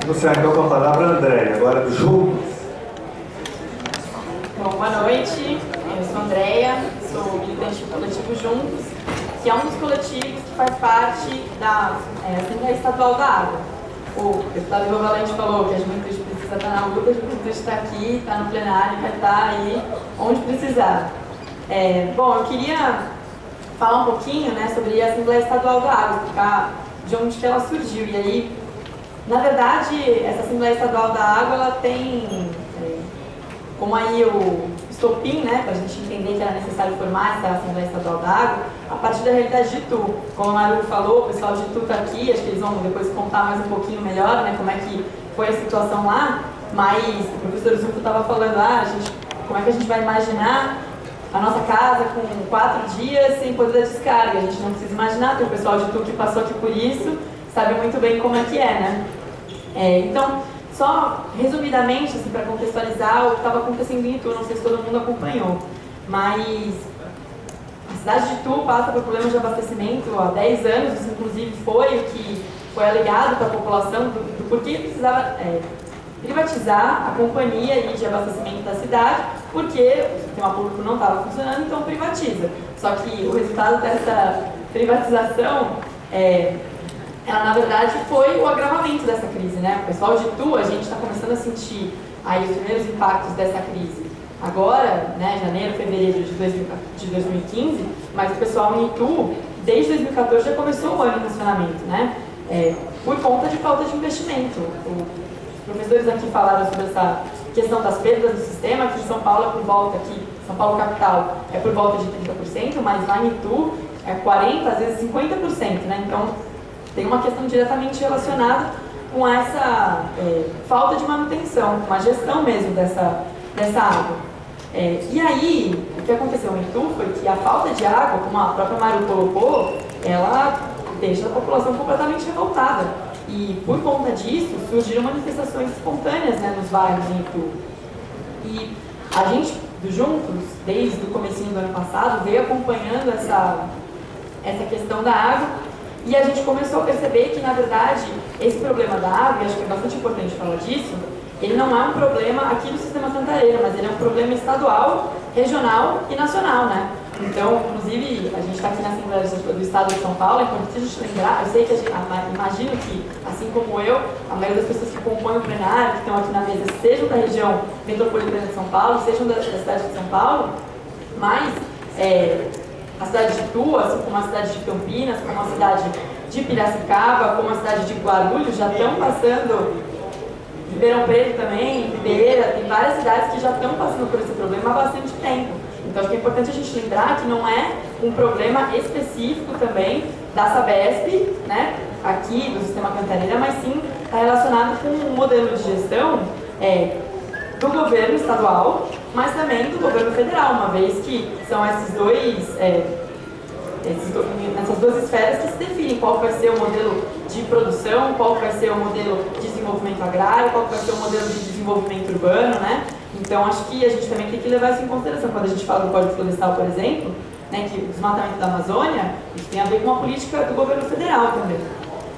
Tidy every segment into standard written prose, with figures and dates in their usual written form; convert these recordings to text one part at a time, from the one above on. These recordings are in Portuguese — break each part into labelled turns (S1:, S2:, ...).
S1: Vou sair então com a palavra Andréia, agora do Juntos.
S2: Bom, boa noite, eu sou a Andréia, sou militante do coletivo Juntos, que é um dos coletivos que faz parte da Assembleia Estadual da Água. O deputado Ivo Valente falou que a juventude precisa estar na luta, a juventude está aqui, está no plenário, vai estar aí onde precisar. Bom, eu queria falar um pouquinho, né, sobre a Assembleia Estadual da Água, explicar de onde que ela surgiu. E aí, na verdade, essa Assembleia Estadual da Água, ela tem como aí o estopim, né, para a gente entender que era necessário formar essa Assembleia Estadual da Água, a partir da realidade de Itu. Como a Maru falou, o pessoal de Itu está aqui, acho que eles vão depois contar mais um pouquinho melhor, né, como é que foi a situação lá, mas o professor Zucco estava falando, como é que a gente vai imaginar a nossa casa com 4 dias sem poder dar descarga? A gente não precisa imaginar, tem o pessoal de Itu que passou aqui por isso, sabe muito bem como é que é, né? Então, só resumidamente, assim, para contextualizar o que estava acontecendo em Itu, não sei se todo mundo acompanhou, mas a cidade de Itu passa por problemas de abastecimento há 10 anos, isso inclusive foi o que foi alegado para a população do porquê precisava privatizar a companhia de abastecimento da cidade, porque o sistema público não estava funcionando, então privatiza. Só que o resultado dessa privatização ela na verdade foi o agravamento dessa crise, né? O pessoal de Itu, a gente está começando a sentir aí os primeiros impactos dessa crise agora, né, janeiro, fevereiro de 2015, mas o pessoal em Itu, desde 2014 já começou o ano em funcionamento, né? Por conta de falta de investimento. Os professores aqui falaram sobre essa questão das perdas do sistema, que em São Paulo é por volta, aqui, São Paulo capital, é por volta de 30%, mas lá em Itu é 40%, às vezes 50%, né? Então, tem uma questão diretamente relacionada com essa falta de manutenção, com a gestão mesmo dessa água. E aí, o que aconteceu em Itu foi que a falta de água, como a própria Maru colocou, ela deixa a população completamente revoltada. E por conta disso, surgiram manifestações espontâneas, né, nos bairros em Itu. E a gente, do Juntos, desde o comecinho do ano passado, veio acompanhando essa questão da água. E a gente começou a perceber que, na verdade, esse problema da água, e acho que é bastante importante falar disso, ele não é um problema aqui do Sistema Cantareira, mas ele é um problema estadual, regional e nacional, né? Então, inclusive, a gente está aqui na Assembleia do Estado de São Paulo, é importante a gente lembrar, eu sei que imagino que, assim como eu, a maioria das pessoas que compõem o plenário, que estão aqui na mesa, sejam da região metropolitana de São Paulo, sejam da cidade de São Paulo, mas a cidade de Itu, assim como a cidade de Campinas, como a cidade de Piracicaba, como a cidade de Guarulhos, já estão passando, Ribeirão Preto também, Ribeira, tem várias cidades que já estão passando por esse problema há bastante tempo. Então acho que é importante a gente lembrar que não é um problema específico também da Sabesp, né, aqui do Sistema Cantareira, mas sim está relacionado com um modelo de gestão do governo estadual, mas também do governo federal, uma vez que são essas duas esferas que se definem qual vai ser o modelo de produção, qual vai ser o modelo de desenvolvimento agrário, qual vai ser o modelo de desenvolvimento urbano, né? Então, acho que a gente também tem que levar isso em consideração. Quando a gente fala do Código Florestal, por exemplo, né, que o desmatamento da Amazônia, isso tem a ver com a política do governo federal também.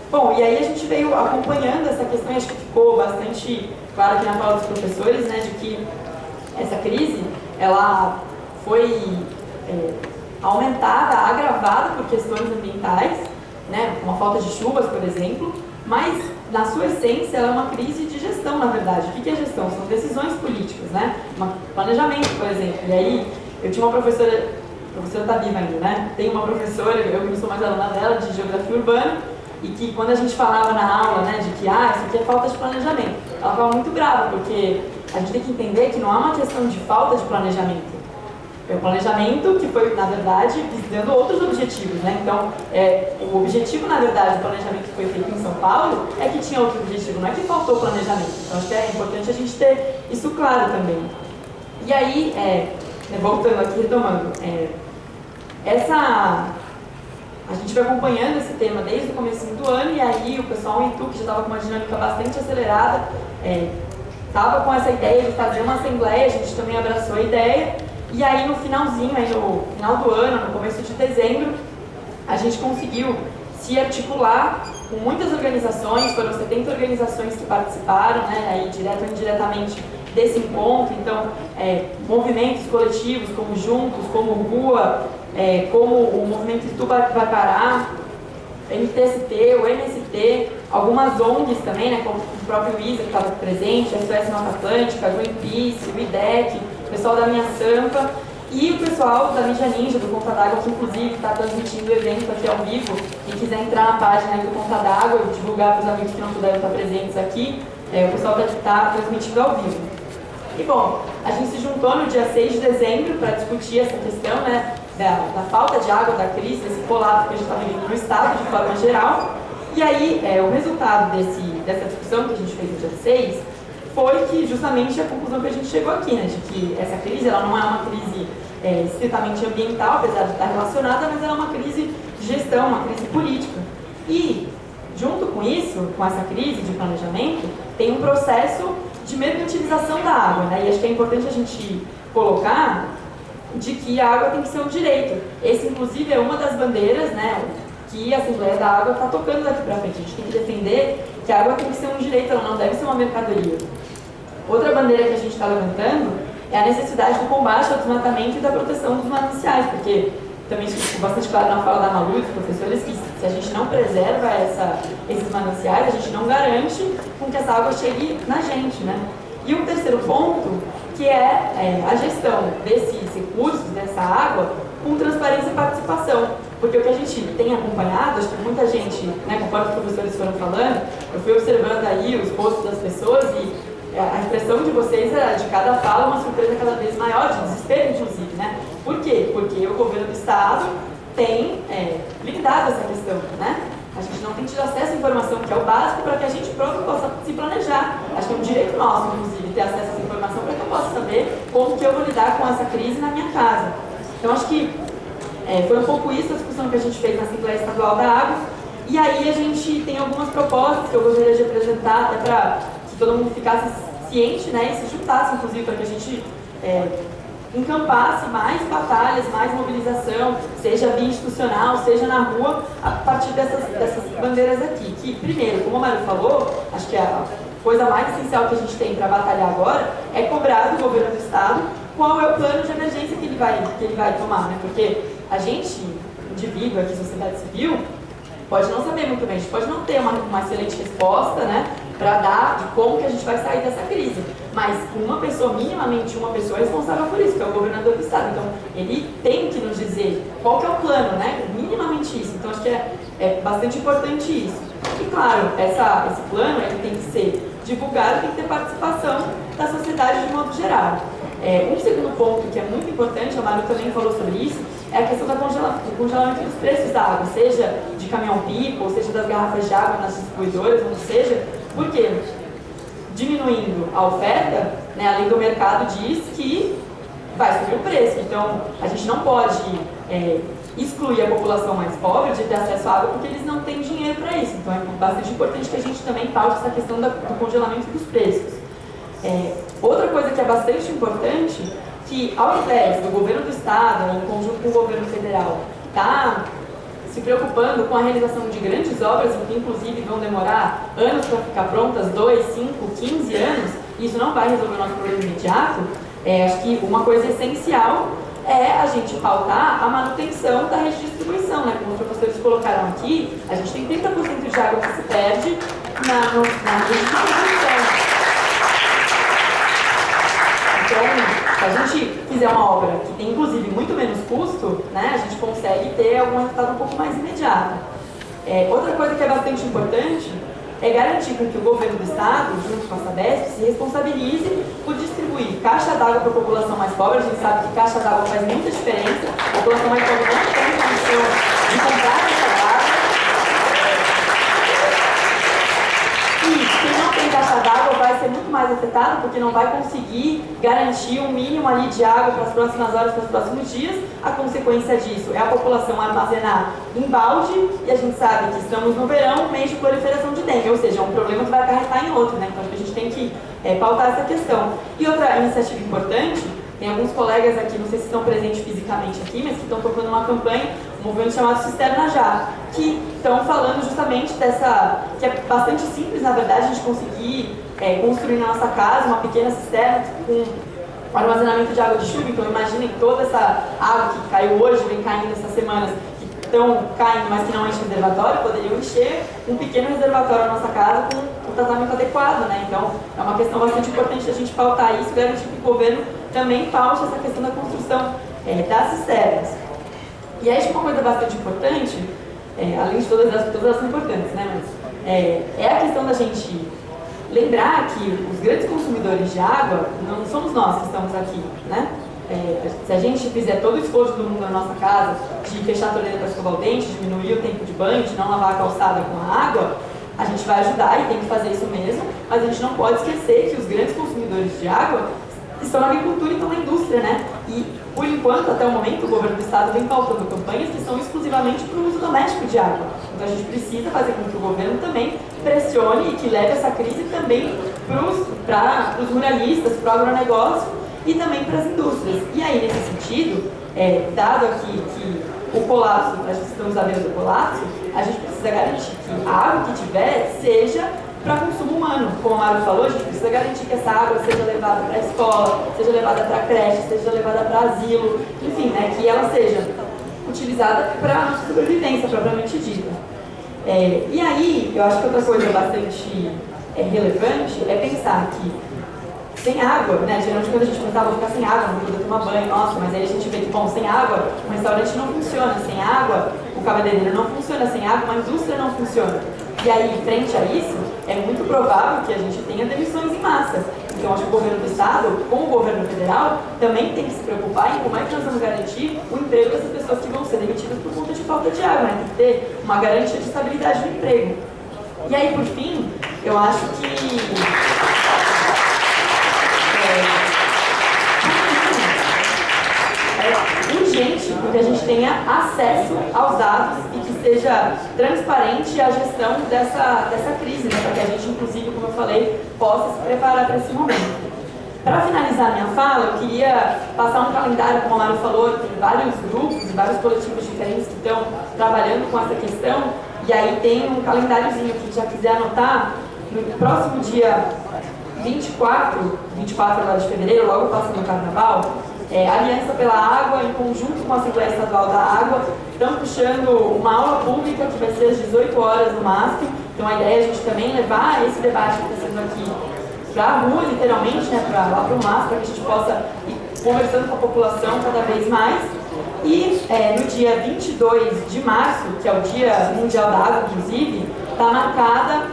S2: Bom, e aí a gente veio acompanhando essa questão, e acho que ficou bastante claro aqui na fala dos professores, né, de que essa crise, ela foi aumentada, agravada por questões ambientais, né, como a falta de chuvas, por exemplo, mas, na sua essência, ela é uma crise de gestão, na verdade. O que é gestão? São decisões políticas, né? Planejamento, por exemplo. E aí, eu tinha uma professora, a professora está viva ainda, né? Tem uma professora, eu que não sou mais aluna dela, de geografia urbana, e que quando a gente falava na aula, né, de que, isso aqui é falta de planejamento, ela ficava muito brava, porque a gente tem que entender que não é uma questão de falta de planejamento. É um planejamento que foi, na verdade, visando outros objetivos, né? Então, o objetivo, na verdade, do planejamento que foi feito em São Paulo é que tinha outro objetivo, não é que faltou planejamento. Então, acho que é importante a gente ter isso claro também. E aí, voltando aqui, retomando, a gente vai acompanhando esse tema desde o começo do ano, e aí o pessoal em Itu, que já estava com uma dinâmica bastante acelerada, estava com essa ideia de fazer uma assembleia, a gente também abraçou a ideia. E aí no finalzinho, no final do ano, no começo de dezembro, a gente conseguiu se articular com muitas organizações, foram 70 organizações que participaram, né, aí, direto ou indiretamente, desse encontro. Então, movimentos coletivos como Juntos, como Rua, como o Movimento Itu Vai Parar, MTST, o MST, algumas ONGs também, né, como o próprio ISA que estava presente, a SOS Mata Atlântica, a Greenpeace, o IDEC, o pessoal da Minha Sampa e o pessoal da Mídia Ninja, do Conta d'Água, que inclusive está transmitindo o evento aqui ao vivo. Quem quiser entrar na página aí do Conta d'Água e divulgar para os amigos que não puderam estar presentes aqui, o pessoal está transmitindo ao vivo. E bom, a gente se juntou no dia 6 de dezembro para discutir essa questão, né, da falta de água, da crise, desse colapso que a gente está vivendo no Estado de forma geral. E aí, o resultado dessa discussão que a gente fez no dia 6 foi que justamente a conclusão que a gente chegou aqui, né, de que essa crise ela não é uma crise estritamente ambiental, apesar de estar relacionada, mas ela é uma crise de gestão, uma crise política. E, junto com isso, com essa crise de planejamento, tem um processo de mercantilização da água, né? E acho que é importante a gente colocar de que a água tem que ser um direito. Esse, inclusive, é uma das bandeiras, né, que a Assembleia da Água está tocando daqui para frente. A gente tem que defender que a água tem que ser um direito, ela não deve ser uma mercadoria. Outra bandeira que a gente está levantando é a necessidade do combate ao desmatamento e da proteção dos mananciais, porque também ficou bastante claro na fala da Malu e dos professores que se a gente não preserva esses mananciais, a gente não garante com que essa água chegue na gente, né? E um terceiro ponto, que é a gestão desses recursos, dessa água, com transparência e participação. Porque o que a gente tem acompanhado, acho que muita gente, né, conforme os professores foram falando, eu fui observando aí os rostos das pessoas e a expressão de vocês, de cada fala, uma surpresa cada vez maior, de desespero, inclusive, né? Por quê? Porque o governo do Estado tem blindado essa questão, né? A gente não tem tido acesso à informação, que é o básico para que a gente próprio possa se planejar. Acho que é um direito nosso, inclusive, ter acesso a essa informação para que eu possa saber como que eu vou lidar com essa crise na minha casa. Então, acho que foi um pouco isso a discussão que a gente fez na Assembleia Estadual da Água. E aí a gente tem algumas propostas que eu gostaria de apresentar, até para que todo mundo ficasse ciente, né, e se juntasse, inclusive, para que a gente encampasse mais batalhas, mais mobilização, seja via institucional, seja na rua, a partir dessas bandeiras aqui. Que, primeiro, como a Mário falou, acho que a coisa mais essencial que a gente tem para batalhar agora é cobrar do governo do Estado qual é o plano de emergência que ele vai tomar, né? Porque a gente, indivíduo aqui, sociedade civil, pode não saber muito bem, a gente pode não ter uma excelente resposta, né, para dar de como que a gente vai sair dessa crise. Mas uma pessoa, minimamente uma pessoa, é responsável por isso, que é o governador do Estado. Então, ele tem que nos dizer qual que é o plano, né, minimamente isso. Então, acho que é bastante importante isso. E, claro, esse plano ele tem que ser divulgado, tem que ter participação da sociedade de modo geral. Um segundo ponto que é muito importante, a Maru também falou sobre isso, é a questão do congelamento dos preços da água, seja de caminhão-pipa, ou seja das garrafas de água nas distribuidoras, ou seja, porque diminuindo a oferta, né, a lei do mercado diz que vai subir o preço. Então, a gente não pode excluir a população mais pobre de ter acesso à água porque eles não têm dinheiro para isso. Então, é bastante importante que a gente também paute essa questão do congelamento dos preços. Outra coisa que é bastante importante, que ao invés do governo do Estado, em conjunto com o governo federal, estar se preocupando com a realização de grandes obras, que inclusive vão demorar anos para ficar prontas, 2, 5, 15 anos, e isso não vai resolver o nosso problema imediato, acho que uma coisa essencial é a gente pautar a manutenção da rede de distribuição, né? Como os professores colocaram aqui, a gente tem 30% de água que se perde na rede de distribuição. Então, se a gente fizer uma obra que tem, inclusive, muito menos custo, né, a gente consegue ter algum resultado um pouco mais imediato. Outra coisa que é bastante importante é garantir que o governo do Estado, junto com a Sabesp, se responsabilize por distribuir caixa d'água para a população mais pobre. A gente sabe que caixa d'água faz muita diferença. A população mais pobre não tem condição de comprar caixa d'água. E quem não tem caixa d'água vai ser muito mais afetado, porque não vai conseguir garantir um mínimo ali de água para as próximas horas, para os próximos dias. A consequência disso é a população armazenar em balde, e a gente sabe que estamos no verão, mês de proliferação de dengue, ou seja, é um problema que vai acarretar em outro, né? Então a gente tem que pautar essa questão. E outra iniciativa importante, tem alguns colegas aqui, não sei se estão presentes fisicamente aqui, mas que estão tocando uma campanha, um movimento chamado Cisterna Já, que estão falando justamente dessa, que é bastante simples, na verdade, a gente conseguir construir na nossa casa uma pequena cisterna com armazenamento de água de chuva. Então imaginem toda essa água que caiu hoje, vem caindo essas semanas, que estão caindo, mas que não enchem o reservatório, poderiam encher um pequeno reservatório na nossa casa com um tratamento adequado, né? Então é uma questão bastante importante a gente pautar isso, garantir que o governo também paute essa questão da construção das cisternas. E aí, uma coisa bastante importante, além de todas elas são importantes, né? Mas é a questão da gente lembrar que os grandes consumidores de água não somos nós que estamos aqui, né? Se a gente fizer todo o esforço do mundo na nossa casa, de fechar a torneira para escovar o dente, diminuir o tempo de banho, de não lavar a calçada com a água, a gente vai ajudar e tem que fazer isso mesmo, mas a gente não pode esquecer que os grandes consumidores de água estão na agricultura e estão na indústria, né? E, por enquanto, até o momento, o governo do estado vem pautando campanhas que são exclusivamente para o uso doméstico de água. Então a gente precisa fazer com que o governo também pressione e que leve essa crise também para os ruralistas, para o agronegócio e também para as indústrias. E aí, nesse sentido, dado aqui que o colapso, nós estamos à beira do colapso, a gente precisa garantir que a água que tiver seja para consumo humano. Como a Mário falou, a gente precisa garantir que essa água seja levada para a escola, seja levada para a creche, seja levada para asilo, enfim, né, que ela seja utilizada para a nossa sobrevivência, propriamente dita. E aí, eu acho que outra coisa bastante relevante é pensar que sem água, né, geralmente quando a gente pensava, vou ficar sem água, não poder tomar banho, nossa, mas aí a gente vê que, bom, sem água, o restaurante não funciona, sem água, o cabeleireiro não funciona, sem água, uma indústria não funciona. E aí, frente a isso, é muito provável que a gente tenha demissões em massa. Então, acho que o governo do estado, com o governo federal, também tem que se preocupar em como é que nós vamos garantir o emprego dessas pessoas que vão ser demitidas por conta de falta de água, né? Tem que ter uma garantia de estabilidade do emprego. E aí, por fim, eu acho que é urgente que a gente tenha acesso aos dados e que seja transparente a gestão dessa crise, né? Para que a gente, inclusive, como eu falei, possa se preparar para esse momento. Para finalizar minha fala, eu queria passar um calendário, como a Mário falou, tem vários grupos e vários coletivos diferentes que estão trabalhando com essa questão, e aí tem um calendáriozinho que já quiser anotar, no próximo dia 24 agora de fevereiro, logo passando o carnaval, a Aliança pela Água, em conjunto com a Assembleia Estadual da Água, estão puxando uma aula pública que vai ser às 18 horas no MASP. Então a ideia é a gente também levar esse debate que está sendo aqui para a rua, literalmente, né, lá para o MASP, para que a gente possa ir conversando com a população cada vez mais. E no dia 22 de março, que é o Dia Mundial da Água, inclusive, está marcada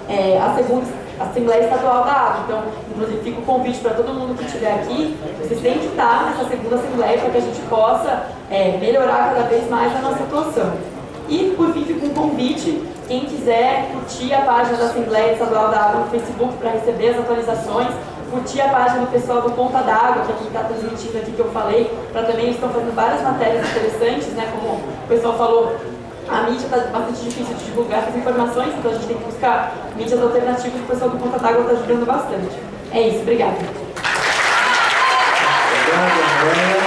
S2: a segunda Assembleia Estadual da Água. Então, inclusive, fica o convite para todo mundo que estiver aqui, vocês têm que estar nessa segunda Assembleia para que a gente possa melhorar cada vez mais a nossa atuação. E, por fim, fica um convite, quem quiser curtir a página da Assembleia Estadual da Água no Facebook para receber as atualizações, curtir a página do pessoal do Conta d'Água, que é quem está transmitindo aqui que eu falei, para também eles estão fazendo várias matérias interessantes, né, como o pessoal falou, a mídia está bastante difícil de divulgar essas informações, então a gente tem que buscar mídias alternativas e o pessoal do Conta d'Água está ajudando bastante. É isso, obrigada.
S1: Obrigado, Andréa.